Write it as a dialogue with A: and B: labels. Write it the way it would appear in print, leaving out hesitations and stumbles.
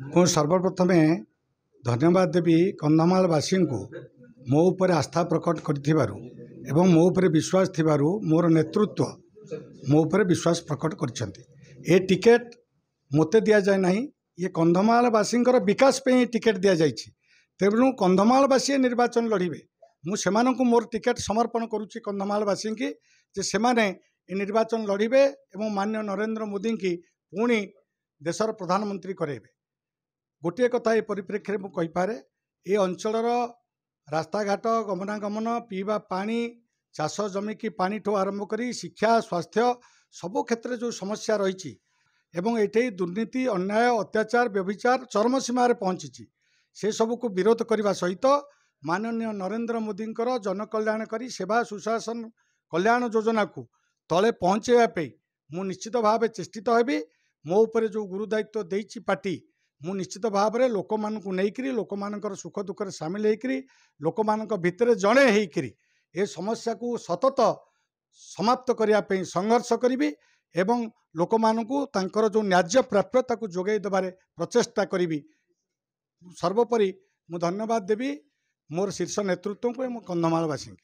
A: ମୁଁ ସର୍ବପ୍ରଥମେ ଧନ୍ୟବାଦ ଦେବି କନ୍ଧମାଳବାସୀ को मो उपर आस्था प्रकट करिथिबारु एवं मो उपर विश्वास थिबारु मोर नेतृत्व मो उपर विश्वास प्रकट करछंती। ए टिकेट मोते दिया जाय नाही, ये कंधमालवासींकर विकास पे टिकेट दिया जायछि। तेणु कंधमालवासी निर्वाचन लड़िबे, मु सेमानंकु मोर टिकेट समर्पण करुछि कंधमालवासी की जे सेमाने ए निर्वाचन लड़िबे एवं माननीय नरेंद्र मोदी की पुणी देशर प्रधानमंत्री करेबे। गोटे कथा ए परिप्रेक्षी में कहीपे ये अंचलर रास्ताघाट गमनागमन पीवा पानी चाष जमी की पानी ठू आरंभ करी शिक्षा स्वास्थ्य सबो क्षेत्र जो समस्या रही एवं ये दुर्नीति अन्याय अत्याचार व्यभिचार चरम सीमार पहुँची से सबू को विरोध करने सहित माननीय नरेंद्र मोदी जनकल्याणकारी सेवा सुशासन कल्याण योजना को तले पहुँचापी मु निश्चित भाव चेष्टित हेबी। मो उपर जो गुरुदायित्व देइछि पार्टी मु निश्चित भाव में लोक मानक नहीं लोक मानकर सुख दुख सामिल होकर लोक मान भितर जड़े होकर ए समस्या को सतत समाप्त करने संघर्ष करी एवं लोक मानकु तांकर जो न्याज्य प्राप्यता को जोगाई देबारे प्रचेष्टा करी। सर्वोपरि मु धन्यवाद देवी मोर शीर्ष नेतृत्व को कंधमालवासी।